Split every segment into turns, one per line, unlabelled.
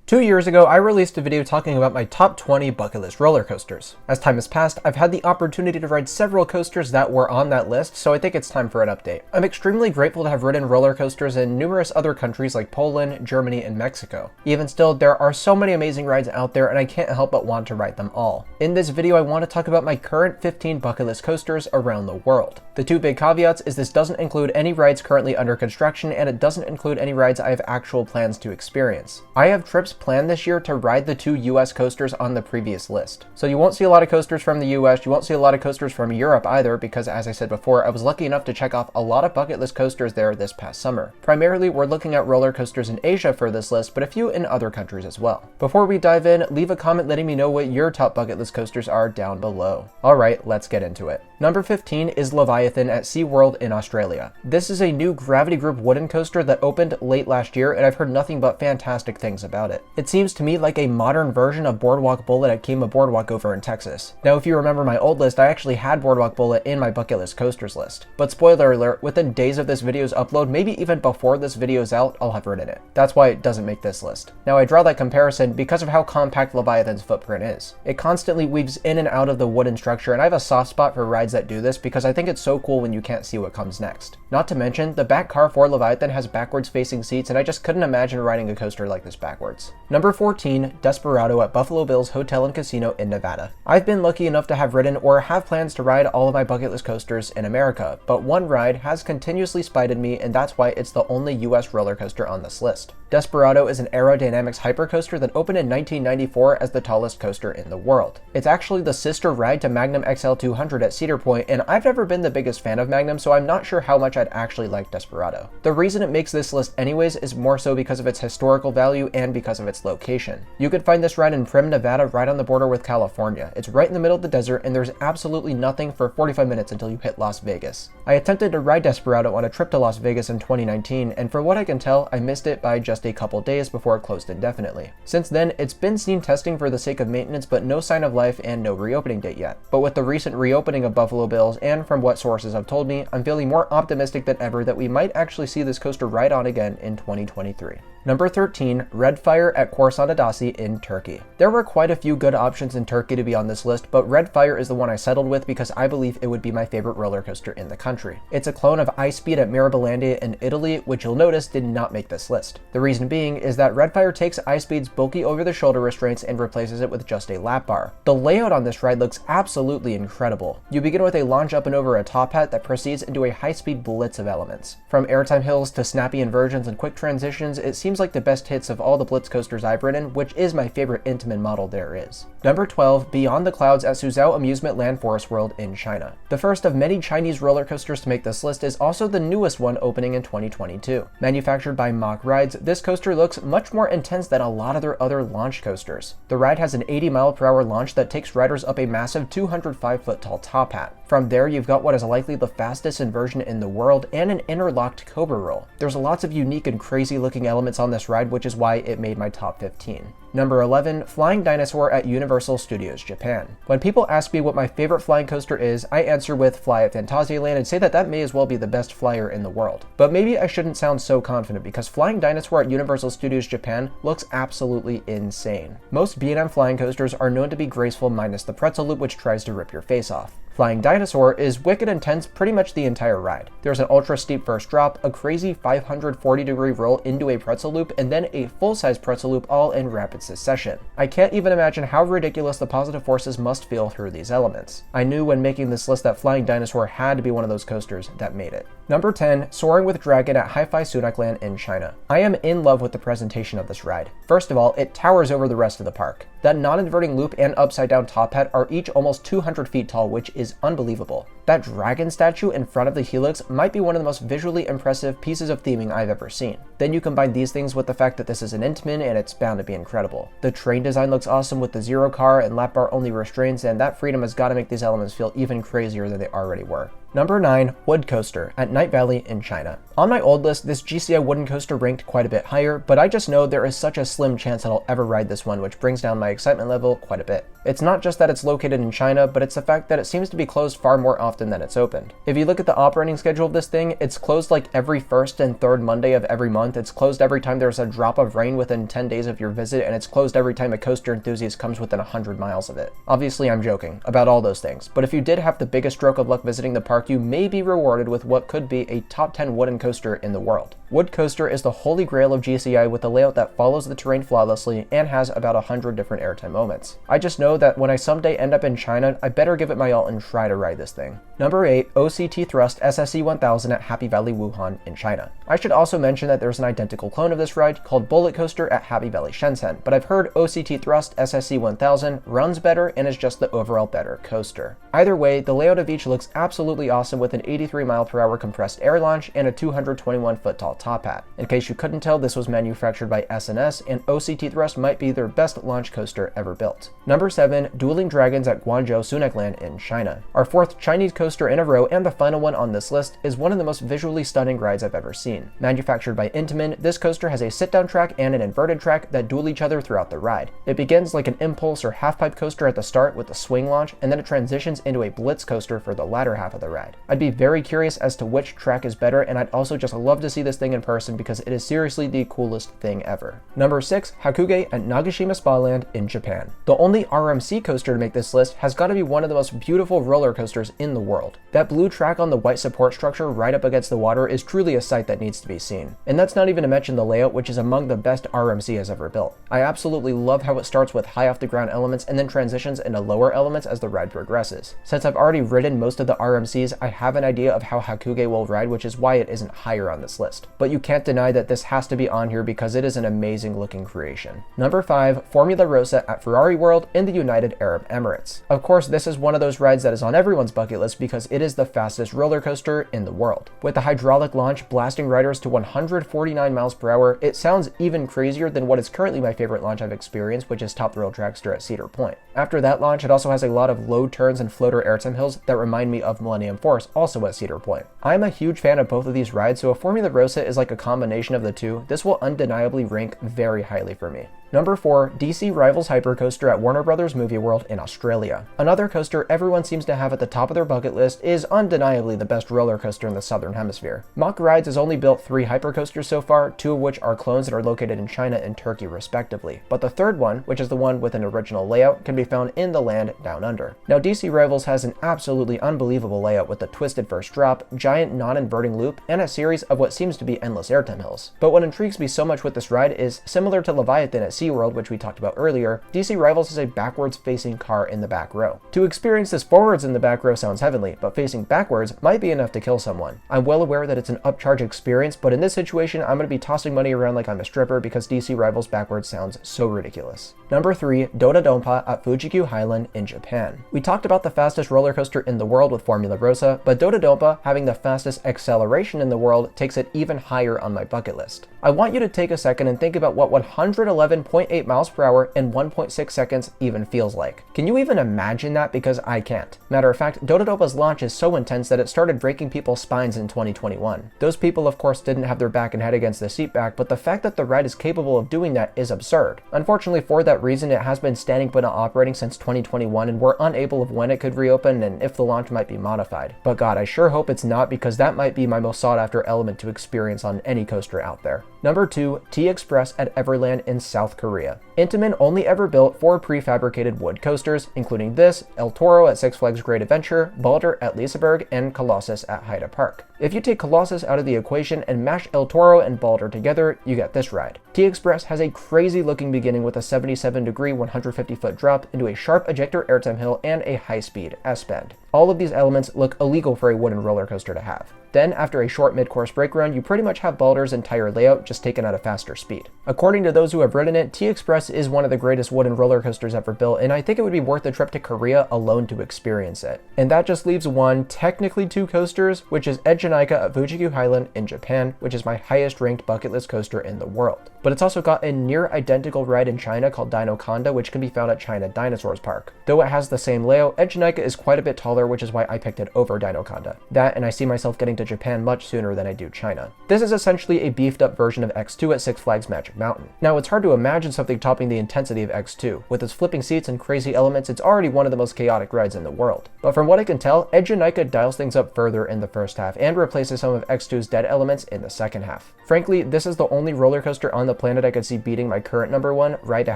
2 years ago, I released a video talking about my top 20 bucket list roller coasters. As time has passed, I've had the opportunity to ride several coasters that were on that list, so I think it's time for an update. I'm extremely grateful to have ridden roller coasters in numerous other countries like Poland, Germany, and Mexico. Even still, there are so many amazing rides out there and I can't help but want to ride them all. In this video, I want to talk about my current 15 bucket list coasters around the world. The two big caveats is this doesn't include any rides currently under construction and it doesn't include any rides I have actual plans to experience. I have trips planned this year to ride the two US coasters on the previous list. So you won't see a lot of coasters from the US, you won't see a lot of coasters from Europe either, because as I said before, I was lucky enough to check off a lot of bucket list coasters there this past summer. Primarily, we're looking at roller coasters in Asia for this list, but a few in other countries as well. Before we dive in, leave a comment letting me know what your top bucket list coasters are down below. Alright, let's get into it. Number 15 is Leviathan at SeaWorld in Australia. This is a new Gravity Group wooden coaster that opened late last year and I've heard nothing but fantastic things about it. It seems to me like a modern version of Boardwalk Bullet at Kima Boardwalk over in Texas. Now if you remember my old list, I actually had Boardwalk Bullet in my bucket list coasters list. But spoiler alert, within days of this video's upload, maybe even before this video's out, I'll have ridden it. That's why it doesn't make this list. Now I draw that comparison because of how compact Leviathan's footprint is. It constantly weaves in and out of the wooden structure and I have a soft spot for rides that do this because I think it's so cool when you can't see what comes next. Not to mention, the back car for Leviathan has backwards facing seats and I just couldn't imagine riding a coaster like this backwards. Number 14, Desperado at Buffalo Bill's Hotel and Casino in Nevada. I've been lucky enough to have ridden or have plans to ride all of my bucket list coasters in America, but one ride has continuously spited me and that's why it's the only US roller coaster on this list. Desperado is an aerodynamics hypercoaster that opened in 1994 as the tallest coaster in the world. It's actually the sister ride to Magnum XL 200 at Cedar Point, and I've never been the biggest fan of Magnum, so I'm not sure how much I'd actually like Desperado. The reason it makes this list anyways is more so because of its historical value and because of its location. You could find this ride in Primm, Nevada, right on the border with California. It's right in the middle of the desert, and there's absolutely nothing for 45 minutes until you hit Las Vegas. I attempted to ride Desperado on a trip to Las Vegas in 2019, and from what I can tell, I missed it by just a couple days before it closed indefinitely. Since then, it's been seen testing for the sake of maintenance, but no sign of life and no reopening date yet. But with the recent reopening of Buffalo Bill's, and from what sources have told me, I'm feeling more optimistic than ever that we might actually see this coaster ride on again in 2023. Number 13, Redfire at Korsan in Turkey. There were quite a few good options in Turkey to be on this list, but Redfire is the one I settled with because I believe it would be my favorite roller coaster in the country. It's a clone of Ice Speed at Mirabilandia in Italy, which you'll notice did not make this list. The reason being is that Redfire takes Ice Speed's bulky over-the-shoulder restraints and replaces it with just a lap bar. The layout on this ride looks absolutely incredible. You begin with a launch up and over a top hat that proceeds into a high-speed blitz of elements. From airtime hills to snappy inversions and quick transitions, it seems like the best hits of all the blitz coasters I've ridden, which is my favorite Intamin model there is. Number 12, Beyond the Clouds at Suzhou Amusement Land Forest World in China. The first of many Chinese roller coasters to make this list is also the newest one opening in 2022. Manufactured by Mach Rides, this coaster looks much more intense than a lot of their other launch coasters. The ride has an 80-mile-per-hour launch that takes riders up a massive 205-foot tall top hat. From there, you've got what is likely the fastest inversion in the world and an interlocked cobra roll. There's lots of unique and crazy looking elements on this ride, which is why it made my top 15. Number 11, Flying Dinosaur at Universal Studios Japan. When people ask me what my favorite flying coaster is, I answer with Fly at Phantasialand and say that that may as well be the best flyer in the world. But maybe I shouldn't sound so confident because Flying Dinosaur at Universal Studios Japan looks absolutely insane. Most B&M flying coasters are known to be graceful minus the pretzel loop which tries to rip your face off. Flying Dinosaur is wicked intense pretty much the entire ride. There's an ultra steep first drop, a crazy 540-degree roll into a pretzel loop, and then a full-size pretzel loop all in rapid succession. I can't even imagine how ridiculous the positive forces must feel through these elements. I knew when making this list that Flying Dinosaur had to be one of those coasters that made it. Number 10, Soaring with Dragon at Hi-Fi Sunakland in China. I am in love with the presentation of this ride. First of all, it towers over the rest of the park. That non-inverting loop and upside-down top hat are each almost 200 feet tall, which is unbelievable. That dragon statue in front of the helix might be one of the most visually impressive pieces of theming I've ever seen. Then you combine these things with the fact that this is an Intamin and it's bound to be incredible. The train design looks awesome with the zero car and lap bar only restraints, and that freedom has got to make these elements feel even crazier than they already were. Number 9, Wood Coaster at Night Valley in China. On my old list, this GCI wooden coaster ranked quite a bit higher, but I just know there is such a slim chance that I'll ever ride this one, which brings down my excitement level quite a bit. It's not just that it's located in China, but it's the fact that it seems to be closed far more often than it's opened. If you look at the operating schedule of this thing, it's closed like every first and third Monday of every month. It's closed every time there's a drop of rain within 10 days of your visit, and it's closed every time a coaster enthusiast comes within 100 miles of it. Obviously, I'm joking about all those things, but if you did have the biggest stroke of luck visiting the park, you may be rewarded with what could be a top 10 wooden coaster in the world. Wood Coaster is the holy grail of GCI with a layout that follows the terrain flawlessly and has about 100 different airtime moments. I just know that when I someday end up in China, I better give it my all and try to ride this thing. Number 8, OCT Thrust SSC 1000 at Happy Valley Wuhan in China. I should also mention that there's an identical clone of this ride called Bullet Coaster at Happy Valley Shenzhen, but I've heard OCT Thrust SSC 1000 runs better and is just the overall better coaster. Either way, the layout of each looks absolutely awesome with an 83 mph compressed air launch and a 221 foot tall top hat. In case you couldn't tell, this was manufactured by S&S, and OCT Thrust might be their best launch coaster ever built. Number 7, Dueling Dragons at Guangzhou Sunakland in China. Our 4th Chinese coaster in a row and the final one on this list is one of the most visually stunning rides I've ever seen. Manufactured by Intamin, this coaster has a sit-down track and an inverted track that duel each other throughout the ride. It begins like an impulse or half-pipe coaster at the start with a swing launch, and then it transitions into a blitz coaster for the latter half of the ride. I'd be very curious as to which track is better, and I'd also just love to see this thing in person because it is seriously the coolest thing ever. Number 6, Hakuge at Nagashima Spaland in Japan. The only RMC coaster to make this list has got to be one of the most beautiful roller coasters in the world. That blue track on the white support structure right up against the water is truly a sight that needs to be seen. And that's not even to mention the layout, which is among the best RMC has ever built. I absolutely love how it starts with high off the ground elements and then transitions into lower elements as the ride progresses. Since I've already ridden most of the RMCs, I have an idea of how Hakuge will ride, which is why it isn't higher on this list. But you can't deny that this has to be on here because it is an amazing looking creation. Number 5, Formula Rosa at Ferrari World in the United Arab Emirates. Of course, this is one of those rides that is on everyone's bucket list because it is the fastest roller coaster in the world. With the hydraulic launch blasting riders to 149 mph, it sounds even crazier than what is currently my favorite launch I've experienced, which is Top Thrill Dragster at Cedar Point. After that launch, it also has a lot of low turns and floater airtime hills that remind me of Millennium Force, also at Cedar Point. I'm a huge fan of both of these rides, so if Formula Rosa is like a combination of the two, this will undeniably rank very highly for me. Number 4, DC Rivals Hypercoaster at Warner Brothers Movie World in Australia. Another coaster everyone seems to have at the top of their bucket list is undeniably the best roller coaster in the Southern Hemisphere. Mack Rides has only built 3 hypercoasters so far, 2 of which are clones that are located in China and Turkey respectively. But the third one, which is the one with an original layout, can be found in the land down under. Now DC Rivals has an absolutely unbelievable layout with a twisted first drop, giant non-inverting loop, and a series of what seems to be endless airtime hills. But what intrigues me so much with this ride is, similar to Leviathan at SeaWorld, which we talked about earlier, DC Rivals has a backwards facing car in the back row. To experience this forwards in the back row sounds heavenly, but facing backwards might be enough to kill someone. I'm well aware that it's an upcharge experience, but in this situation, I'm going to be tossing money around like I'm a stripper because DC Rivals backwards sounds so ridiculous. Number 3, Dododoba at Fuji-Q Highland in Japan. We talked about the fastest roller coaster in the world with Formula Rosa, but Dododoba, having the fastest acceleration in the world, takes it even higher on my bucket list. I want you to take a second and think about what 111.8 miles per hour in 1.6 seconds even feels like. Can you even imagine that? Because I can't. Matter of fact, Dododoba's launch is so intense that it started breaking people's spines in 2021. Those people of course didn't have their back and head against the seat back, but the fact that the ride is capable of doing that is absurd. Unfortunately for that reason, it has been standing but not operating since 2021, and we're unable of when it could reopen and if the launch might be modified. But God, I sure hope it's not, because that might be my most sought after element to experience on any coaster out there. Number 2, T-Express at Everland in South Korea. Intamin only ever built 4 prefabricated wood coasters, including this, El Toro at Six Flags Great Adventure, Balder at Liseberg, and Colossus at Haida Park. If you take Colossus out of the equation and mash El Toro and Balder together, you get this ride. T-Express has a crazy looking beginning with a 77-degree 150-foot drop into a sharp ejector airtime hill and a high-speed S-bend. All of these elements look illegal for a wooden roller coaster to have. Then, after a short mid-course brake run, you pretty much have Balder's entire layout just taken at a faster speed. According to those who have ridden it, T-Express is one of the greatest wooden roller coasters ever built, and I think it would be worth the trip to Korea alone to experience it. And that just leaves one, technically 2 coasters, which is Edunica at Fuji-Q Highland in Japan, which is my highest ranked bucket list coaster in the world. But it's also got a near identical ride in China called Dinoconda, which can be found at China Dinosaur's Park. Though it has the same layout, Edunica is quite a bit taller, which is why I picked it over Dinoconda. That, and I see myself getting to Japan much sooner than I do China. This is essentially a beefed up version of X2 at Six Flags Magic Mountain. Now, it's hard to imagine something topping topping the intensity of X2. With its flipping seats and crazy elements, it's already one of the most chaotic rides in the world. But from what I can tell, Edunica dials things up further in the first half and replaces some of X2's dead elements in the second half. Frankly, this is the only roller coaster on the planet I could see beating my current number one, Ride to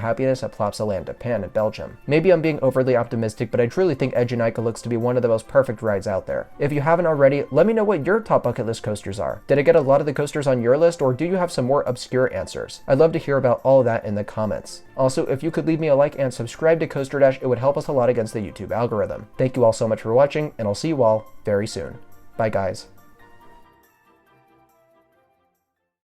Happiness at Plopsaland Japan in Belgium. Maybe I'm being overly optimistic, but I truly think Edunica looks to be one of the most perfect rides out there. If you haven't already, let me know what your top bucket list coasters are. Did I get a lot of the coasters on your list, or do you have some more obscure answers? I'd love to hear about all of that in the comments. Also, if you could leave me a like and subscribe to Coaster Dash, it would help us a lot against the YouTube algorithm. Thank you all so much for watching, and I'll see you all very soon. Bye guys.